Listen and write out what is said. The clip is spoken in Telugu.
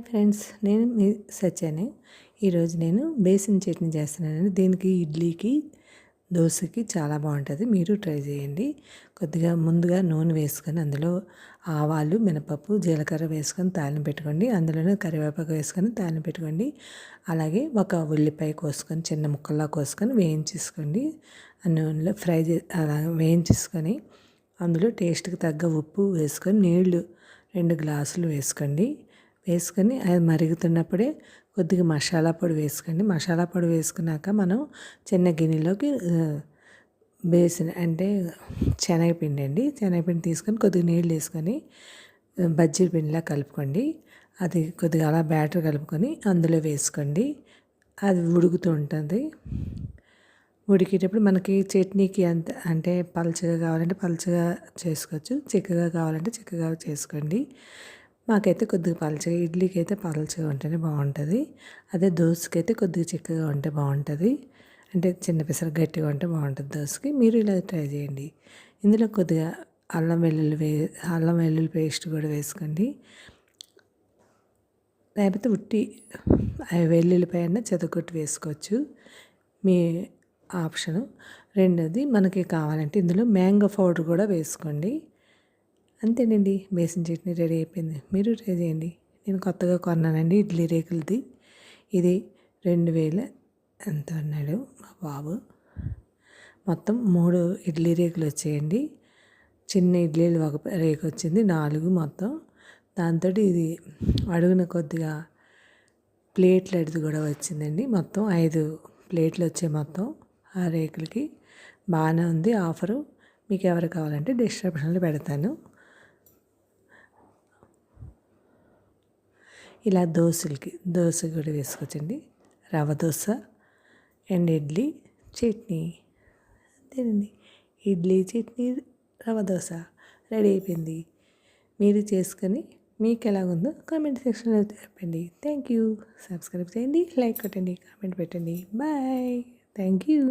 ఫ్రెండ్స్, నేను మీ సత్యాని. ఈరోజు నేను బేసిన్ చట్నీ చేస్తున్నానండి. దీనికి ఇడ్లీకి, దోశకి చాలా బాగుంటుంది. మీరు ట్రై చేయండి. కొద్దిగా ముందుగా నూనె వేసుకొని అందులో ఆవాలు, మినపప్పు, జీలకర్ర వేసుకొని తాలింపు పెట్టుకోండి. అందులోనే కరివేపాకు వేసుకొని తాలింపు పెట్టుకోండి. అలాగే ఒక ఉల్లిపాయ కోసుకొని చిన్న ముక్కల్లా కోసుకొని వేయించేసుకోండి. ఆ నూనెలో అలా వేయించేసుకొని అందులో టేస్ట్కి తగ్గ ఉప్పు వేసుకొని నీళ్లు 2 గ్లాసులు వేసుకొని అది మరుగుతున్నప్పుడే కొద్దిగా మసాలా పొడి వేసుకోండి. మసాలా పొడి వేసుకున్నాక మనం చిన్న గిన్నెలోకి బేసిన్ అంటే శనగపిండి తీసుకొని కొద్దిగా నీళ్ళు వేసుకొని బజ్జీ పిండిలా కలుపుకోండి. అది కొద్దిగా అలా బ్యాటర్ కలుపుకొని అందులో వేసుకోండి. అది ఉడుకుతూ ఉంటుంది. ఉడికేటప్పుడు మనకి చట్నీకి అంటే పలుచగా కావాలంటే పలుచగా చేసుకోవచ్చు, చిక్కగా కావాలంటే చిక్కగా చేసుకోండి. మాకైతే కొద్దిగా పలుచగా, ఇడ్లీకి అయితే పలుచగా ఉంటేనే బాగుంటుంది. అదే దోశకి అయితే కొద్దిగా చిక్కగా ఉంటే బాగుంటుంది. అంటే చిన్న పిసర గట్టిగా ఉంటే బాగుంటుంది దోశకి. మీరు ఇలా ట్రై చేయండి. ఇందులో కొద్దిగా అల్లం వెల్లుల్లి పేస్ట్ కూడా వేసుకోండి. లేకపోతే ఉట్టి వెల్లుల్లిపాయ అన్న చెదకొట్టి వేసుకోవచ్చు, మీ ఆప్షను. రెండోది మనకి కావాలంటే ఇందులో మ్యాంగో పౌడర్ కూడా వేసుకోండి. అంతేనండి, బేసిన్ చట్నీ రెడీ అయిపోయింది. మీరు ట్రై చేయండి. నేను కొత్తగా కొన్నానండి ఇడ్లీ రేకులది. ఇది 2000 ఎంత అన్నాడు మా బాబు. మొత్తం 3 ఇడ్లీ రేకులు వచ్చాయండి. చిన్న ఇడ్లీలు ఒక రేకు వచ్చింది, 4 మొత్తం. దాంతో ఇది అడుగున కొద్దిగా ప్లేట్లది కూడా వచ్చిందండి. మొత్తం 5 ప్లేట్లు వచ్చాయి మొత్తం ఆ రేకులకి. బాగానే ఉంది ఆఫరు. మీకు ఎవరు కావాలంటే డిస్క్రిప్షన్లో పెడతాను. ఇలా దోశ కూడా వేసుకోవచ్చండి. రవ్వ దోశ అండ్ ఇడ్లీ చట్నీ. అంతేనండి, ఇడ్లీ చట్నీ రవ్వ దోశ రెడీ అయిపోయింది. మీరు చేసుకొని మీకు ఎలాగుందో కామెంట్ సెక్షన్లో చెప్పండి. Thank you. సబ్స్క్రైబ్ చేయండి, లైక్ కొట్టండి, కామెంట్ పెట్టండి. బాయ్. Thank you.